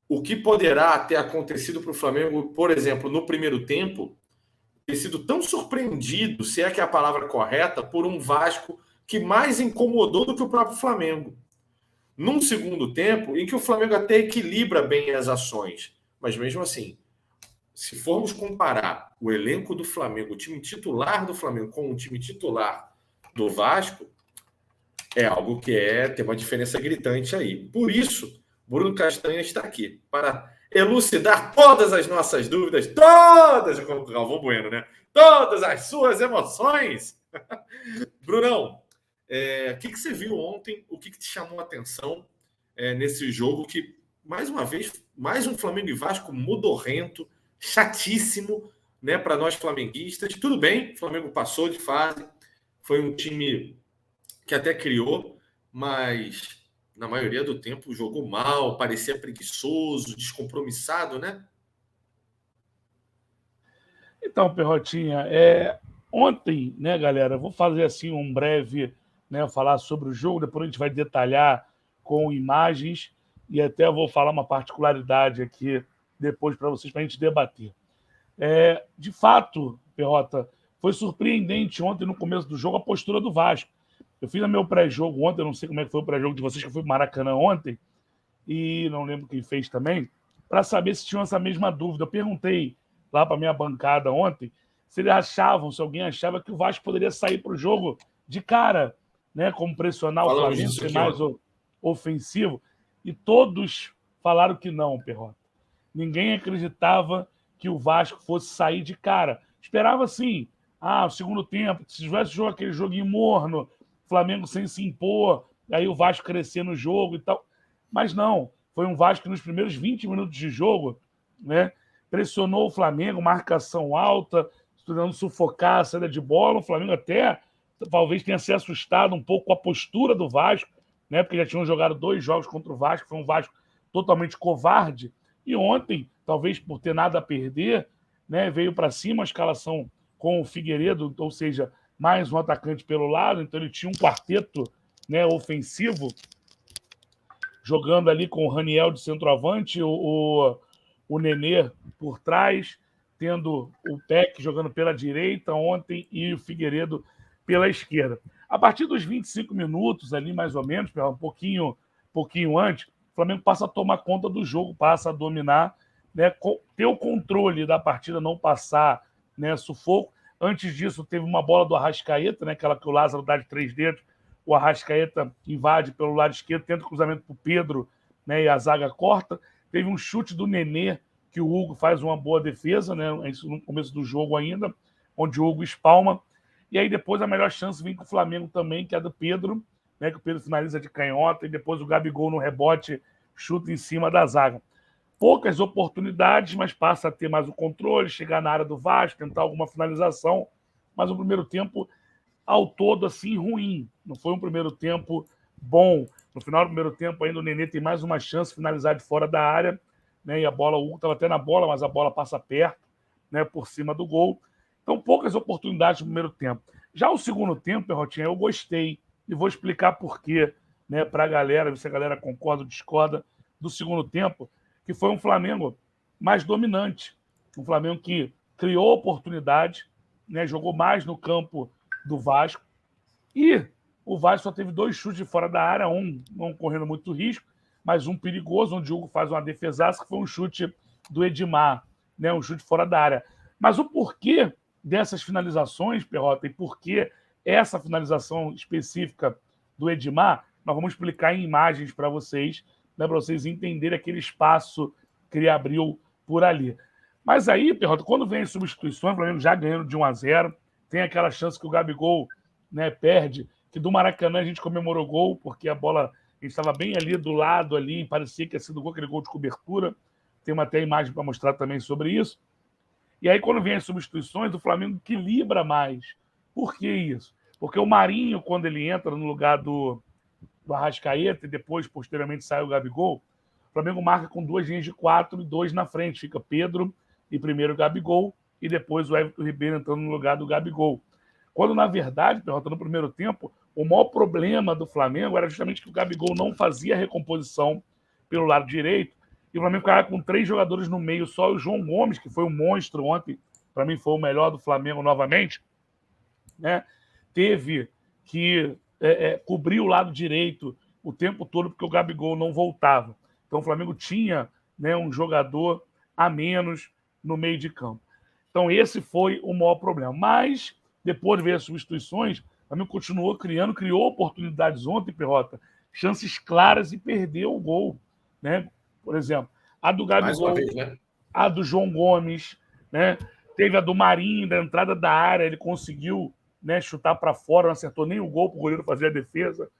o que poderá ter acontecido para o Flamengo, por exemplo, no primeiro tempo, ter sido tão surpreendido, se é que é a palavra correta, por um Vasco que mais incomodou do que o próprio Flamengo. Num segundo tempo, em que o Flamengo até equilibra bem as ações, mas mesmo assim, se formos comparar o elenco do Flamengo, o time titular do Flamengo com o time titular do Vasco, é algo que tem uma diferença gritante aí. Por isso, Bruno Castanha está aqui para elucidar todas as nossas dúvidas, todas, como o Galvão Bueno, né? Todas as suas emoções. Brunão, o que você viu ontem? O que te chamou a atenção nesse jogo que, mais uma vez, mais um Flamengo e Vasco modorrento, chatíssimo, né, para nós flamenguistas. Tudo bem, o Flamengo passou de fase, foi um time que até criou, mas na maioria do tempo jogou mal, parecia preguiçoso, descompromissado, né? Então, Perrotinha, ontem, né, galera, vou fazer assim um breve, né, falar sobre o jogo, depois a gente vai detalhar com imagens e até vou falar uma particularidade aqui depois para vocês, para a gente debater. De fato, Perrota, foi surpreendente ontem no começo do jogo a postura do Vasco. Eu fiz o meu pré-jogo ontem, eu não sei como é que foi o pré-jogo de vocês, que eu fui para o Maracanã ontem, e não lembro quem fez também, para saber se tinham essa mesma dúvida. Eu perguntei lá para minha bancada ontem se eles achavam, se alguém achava que o Vasco poderia sair para o jogo de cara, né, como pressionar o Flamengo, ser mais ofensivo, e todos falaram que não, Perrota. Ninguém acreditava que o Vasco fosse sair de cara. Esperava assim, o segundo tempo, se tivesse jogo, aquele joguinho morno, Flamengo sem se impor, aí o Vasco crescer no jogo e tal. Mas não, foi um Vasco que nos primeiros 20 minutos de jogo, né, pressionou o Flamengo, marcação alta, tentando sufocar a saída de bola. O Flamengo até talvez tenha se assustado um pouco com a postura do Vasco, né, porque já tinham jogado 2 jogos contra o Vasco, foi um Vasco totalmente covarde. E ontem, talvez por ter nada a perder, né, veio para cima a escalação com o Figueiredo, ou seja, mais um atacante pelo lado, então ele tinha um quarteto, né, ofensivo, jogando ali com o Raniel de centroavante, o Nenê por trás, tendo o Peck jogando pela direita ontem e o Figueiredo pela esquerda. A partir dos 25 minutos ali, mais ou menos, um pouquinho antes, o Flamengo passa a tomar conta do jogo, passa a dominar, né, ter o controle da partida, não passar, né, sufoco. Antes disso, teve uma bola do Arrascaeta, né, aquela que o Lázaro dá de 3 dedos, o Arrascaeta invade pelo lado esquerdo, tenta o cruzamento para o Pedro, né, e a zaga corta. Teve um chute do Nenê, que o Hugo faz uma boa defesa, né, isso no começo do jogo ainda, onde o Hugo espalma. E aí depois a melhor chance vem com o Flamengo também, que é a do Pedro, né, que o Pedro finaliza de canhota, e depois o Gabigol no rebote chuta em cima da zaga. Poucas oportunidades, mas passa a ter mais o controle, chegar na área do Vasco, tentar alguma finalização, mas o primeiro tempo, ao todo, assim, ruim. Não foi um primeiro tempo bom. No final do primeiro tempo, ainda o Nenê tem mais uma chance de finalizar de fora da área, né, e a bola, o Hugo estava até na bola, mas a bola passa perto, né, por cima do gol. Então, poucas oportunidades no primeiro tempo. Já o segundo tempo, Perrotinha, eu gostei, e vou explicar por quê, né, para a galera, ver se a galera concorda ou discorda do segundo tempo, que foi um Flamengo mais dominante, um Flamengo que criou oportunidade, né, jogou mais no campo do Vasco, e o Vasco só teve 2 chutes de fora da área, um não correndo muito risco, mas um perigoso, onde o Hugo faz uma defesaça, que foi um chute do Edmar, né, um chute fora da área. Mas o porquê dessas finalizações, Perrota, e por que essa finalização específica do Edmar, nós vamos explicar em imagens para vocês, né, para vocês entenderem aquele espaço que ele abriu por ali. Mas aí, Perrota, quando vem as substituições, o Flamengo já ganhando de 1-0, tem aquela chance que o Gabigol, né, perde, que do Maracanã a gente comemorou o gol, porque a bola, a gente estava bem ali do lado, ali, parecia que ia sido gol, aquele gol de cobertura. Tem até imagem para mostrar também sobre isso. E aí, quando vem as substituições, o Flamengo equilibra mais. Por que isso? Porque o Marinho, quando ele entra no lugar do Arrascaeta e depois, posteriormente, sai o Gabigol, o Flamengo marca com 2 linhas de 4 e 2 na frente. Fica Pedro e primeiro o Gabigol e depois o Everton Ribeiro entrando no lugar do Gabigol. Quando, na verdade, no primeiro tempo, o maior problema do Flamengo era justamente que o Gabigol não fazia a recomposição pelo lado direito e o Flamengo ficava com 3 jogadores no meio só. O João Gomes, que foi um monstro ontem, para mim foi o melhor do Flamengo novamente, né? Teve que cobrir o lado direito o tempo todo, porque o Gabigol não voltava. Então o Flamengo tinha, né, um jogador a menos no meio de campo. Então esse foi o maior problema. Mas, depois de ver as substituições, o Flamengo continuou criou oportunidades ontem, Perrota, chances claras e perdeu o gol, né? Por exemplo, a do Mais uma Gabigol, vez, né? a do João Gomes, né? Teve a do Marinho, da entrada da área, ele conseguiu, né, chutar para fora, não acertou nem o gol para o goleiro fazer a defesa.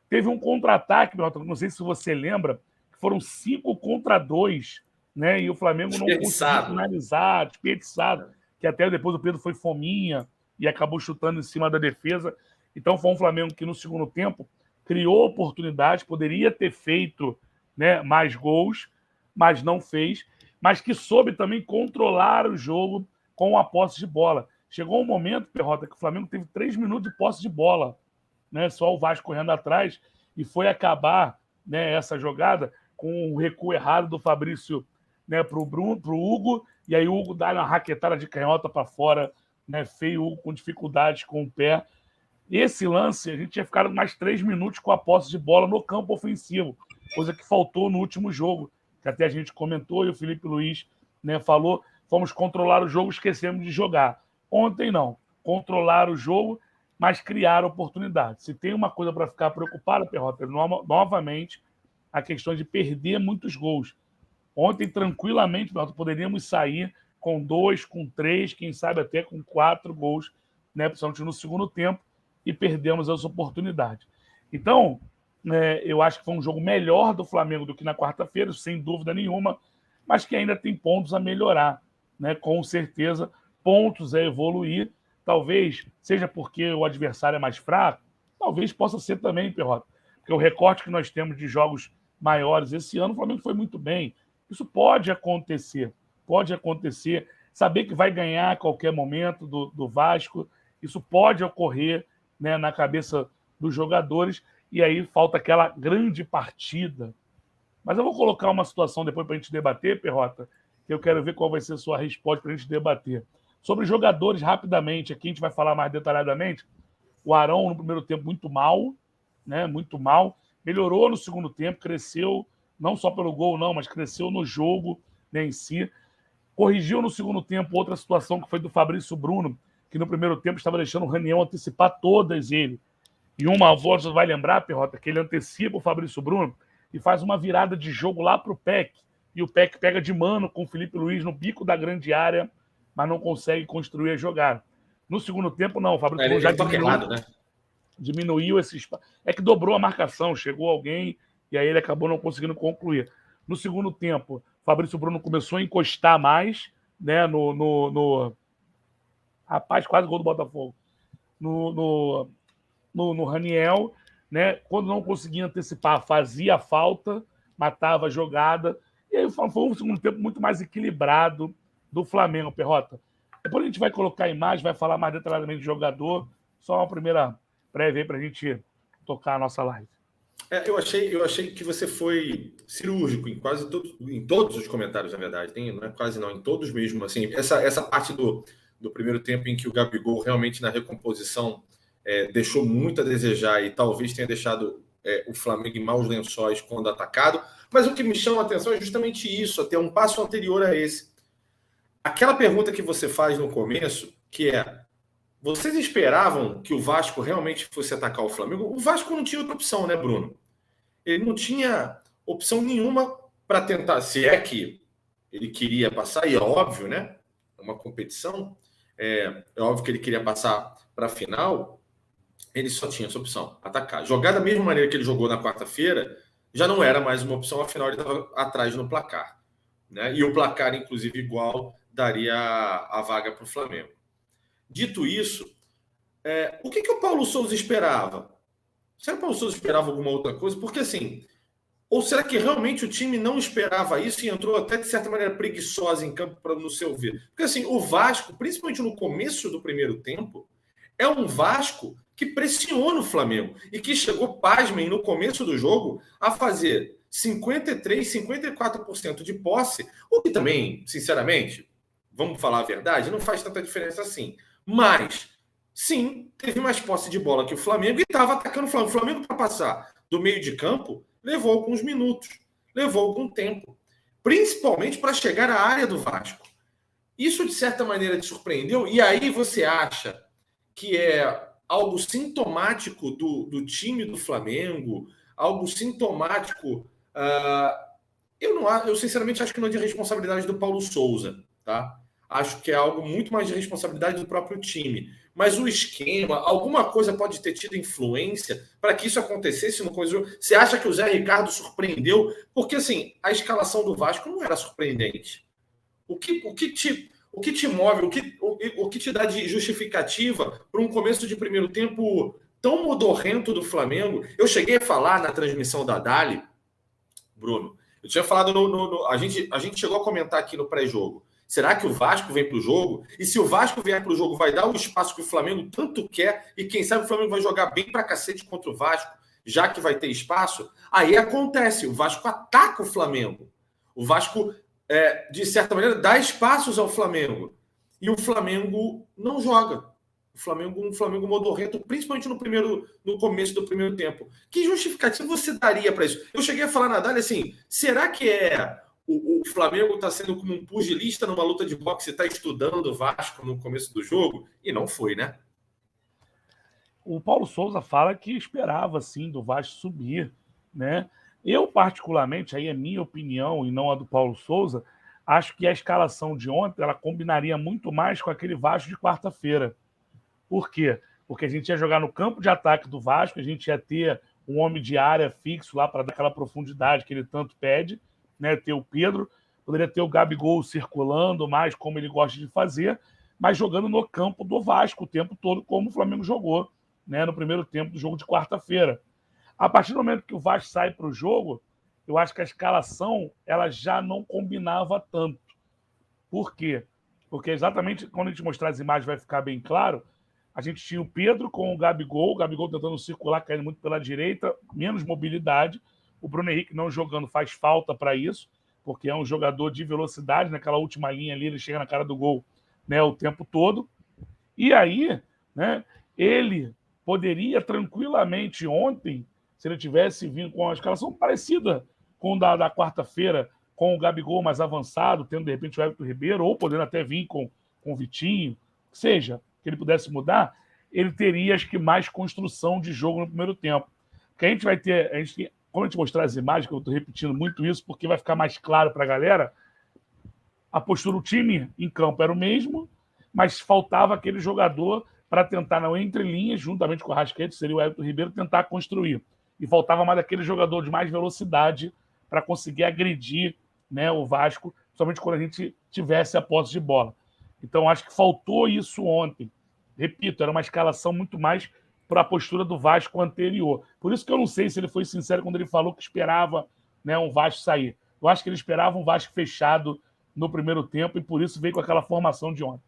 Teve um contra-ataque, não sei se você lembra, que foram 5-2, né? E o Flamengo não conseguiu finalizar, desperdiçado, que até depois o Pedro foi fominha e acabou chutando em cima da defesa. Então foi um Flamengo que no segundo tempo criou oportunidades, poderia ter feito, né, mais gols, mas não fez, mas que soube também controlar o jogo com a posse de bola. Chegou um momento, Perrota, que o Flamengo teve 3 minutos de posse de bola, né? Só o Vasco correndo atrás, e foi acabar, né, essa jogada com o recuo errado do Fabrício, né, para o Hugo, e aí o Hugo dá uma raquetada de canhota para fora, né, feio, Hugo com dificuldades com o pé. Esse lance, a gente tinha ficado mais 3 minutos com a posse de bola no campo ofensivo, coisa que faltou no último jogo, que até a gente comentou e o Felipe Luiz, né, falou, fomos controlar o jogo, esquecemos de jogar. Ontem não, controlar o jogo, mas criar oportunidades. Se tem uma coisa para ficar preocupado, Perrota, novamente, a questão de perder muitos gols. Ontem, tranquilamente, Perrota, poderíamos sair com 2, com 3, quem sabe até com 4 gols, né, principalmente no segundo tempo, e perdemos as oportunidades. Então, eu acho que foi um jogo melhor do Flamengo do que na quarta-feira, sem dúvida nenhuma, mas que ainda tem pontos a melhorar, né? Com certeza, pontos a evoluir. Talvez seja porque o adversário é mais fraco, talvez possa ser também, Perrota, porque o recorte que nós temos de jogos maiores esse ano, o Flamengo foi muito bem. Isso pode acontecer, pode acontecer. Saber que vai ganhar a qualquer momento do Vasco, isso pode ocorrer, né, na cabeça dos jogadores, e aí falta aquela grande partida. Mas eu vou colocar uma situação depois para a gente debater, Perrota, que eu quero ver qual vai ser a sua resposta para a gente debater. Sobre jogadores, rapidamente, aqui a gente vai falar mais detalhadamente. O Arão, no primeiro tempo, muito mal, né? Muito mal. Melhorou no segundo tempo, cresceu, não só pelo gol, não, mas cresceu no jogo, né, em si. Corrigiu no segundo tempo outra situação que foi do Fabrício Bruno, que no primeiro tempo estava deixando o Raniel antecipar todas ele. E uma voz vai lembrar, Perrota, que ele antecipa o Fabrício Bruno e faz uma virada de jogo lá para o Peck. E o Peck pega de mano com o Felipe Luiz no bico da grande área, mas não consegue construir a jogada. No segundo tempo, não. O Fabrício Bruno já diminuiu esse espaço. É que dobrou a marcação, chegou alguém e aí ele acabou não conseguindo concluir. No segundo tempo, o Fabrício Bruno começou a encostar mais, né, rapaz, quase gol do Botafogo. No Raniel, né? Quando não conseguia antecipar, fazia falta, matava a jogada. E aí foi um segundo tempo muito mais equilibrado do Flamengo, Perrota. Depois a gente vai colocar a imagem, vai falar mais detalhadamente de jogador. Só uma primeira prévia aí para a gente tocar a nossa live. Eu achei que você foi cirúrgico em todos os comentários, na verdade. Não é quase não, em todos mesmo. Assim, essa parte do primeiro tempo em que o Gabigol realmente na recomposição deixou muito a desejar e talvez tenha deixado o Flamengo em maus lençóis quando atacado. Mas o que me chama a atenção é justamente isso, até um passo anterior a esse. Aquela pergunta que você faz no começo, que é: vocês esperavam que o Vasco realmente fosse atacar o Flamengo? O Vasco não tinha outra opção, né, Bruno? Ele não tinha opção nenhuma para tentar, se é que ele queria passar, e é óbvio, né? É uma competição, é óbvio que ele queria passar para a final, ele só tinha essa opção, atacar. Jogar da mesma maneira que ele jogou na quarta-feira, já não era mais uma opção, afinal ele estava atrás no placar, né? E o placar, inclusive, igual, daria a vaga para o Flamengo. Dito isso, o que o Paulo Souza esperava? Será que o Paulo Souza esperava alguma outra coisa? Porque assim, ou será que realmente o time não esperava isso e entrou até de certa maneira preguiçosa em campo, no seu ver? Porque assim, o Vasco, principalmente no começo do primeiro tempo, é um Vasco que pressiona o Flamengo e que chegou, pasmem, no começo do jogo a fazer 53%, 54% de posse, o que também, sinceramente, vamos falar a verdade, não faz tanta diferença assim. Mas, sim, teve mais posse de bola que o Flamengo e estava atacando o Flamengo. O Flamengo, para passar do meio de campo, levou alguns minutos, levou algum tempo. Principalmente para chegar à área do Vasco. Isso, de certa maneira, te surpreendeu? E aí você acha que é algo sintomático do time do Flamengo, algo sintomático. Eu sinceramente acho que não é de responsabilidade do Paulo Souza, tá? Acho que é algo muito mais de responsabilidade do próprio time. Mas o esquema, alguma coisa pode ter tido influência para que isso acontecesse no coisa. Você acha que o Zé Ricardo surpreendeu? Porque assim, a escalação do Vasco não era surpreendente. O que te move, o que te dá de justificativa para um começo de primeiro tempo tão modorrento do Flamengo? Eu cheguei a falar na transmissão da Dali, Bruno. Eu tinha falado a gente chegou a comentar aqui no pré-jogo. Será que o Vasco vem para o jogo? E se o Vasco vier para o jogo, vai dar o espaço que o Flamengo tanto quer? E quem sabe o Flamengo vai jogar bem para cacete contra o Vasco, já que vai ter espaço? Aí acontece, o Vasco ataca o Flamengo. O Vasco, de certa maneira, dá espaços ao Flamengo. E o Flamengo não joga. Um Flamengo modorrento, principalmente no começo do primeiro tempo. Que justificativa você daria para isso? Eu cheguei a falar na Dália assim, será que o Flamengo está sendo como um pugilista numa luta de boxe e está estudando o Vasco no começo do jogo? E não foi, né? O Paulo Souza fala que esperava, sim, do Vasco subir, né? Eu, particularmente, aí é minha opinião e não a do Paulo Souza, acho que a escalação de ontem ela combinaria muito mais com aquele Vasco de quarta-feira. Por quê? Porque a gente ia jogar no campo de ataque do Vasco, a gente ia ter um homem de área fixo lá para dar aquela profundidade que ele tanto pede, né? Ter o Pedro, poderia ter o Gabigol circulando mais como ele gosta de fazer, mas jogando no campo do Vasco o tempo todo, como o Flamengo jogou, né? No primeiro tempo do jogo de quarta-feira. A partir do momento que o Vasco sai para o jogo, eu acho que a escalação ela já não combinava tanto. Por quê? Porque exatamente quando a gente mostrar as imagens vai ficar bem claro. A gente tinha o Pedro com o Gabigol tentando circular, caindo muito pela direita, menos mobilidade. O Bruno Henrique não jogando faz falta para isso, porque é um jogador de velocidade, naquela última linha ali, ele chega na cara do gol, né, o tempo todo. E aí, né, ele poderia tranquilamente ontem, se ele tivesse vindo com uma escalação parecida com da quarta-feira, com o Gabigol mais avançado, tendo de repente o Everton Ribeiro, ou podendo até vir com o Vitinho, seja que ele pudesse mudar, ele teria, acho que, mais construção de jogo no primeiro tempo. Porque a gente vai ter, quando a gente mostrar as imagens, que eu estou repetindo muito isso, porque vai ficar mais claro para a galera, a postura do time em campo era o mesmo, mas faltava aquele jogador para tentar, não entre linhas, juntamente com o Arrascaeta, seria o Everton Ribeiro, tentar construir. E faltava mais aquele jogador de mais velocidade para conseguir agredir, né, o Vasco, somente quando a gente tivesse a posse de bola. Então, acho que faltou isso ontem. Repito, era uma escalação muito mais para a postura do Vasco anterior. Por isso que eu não sei se ele foi sincero quando ele falou que esperava, né, um Vasco sair. Eu acho que ele esperava um Vasco fechado no primeiro tempo e por isso veio com aquela formação de ontem.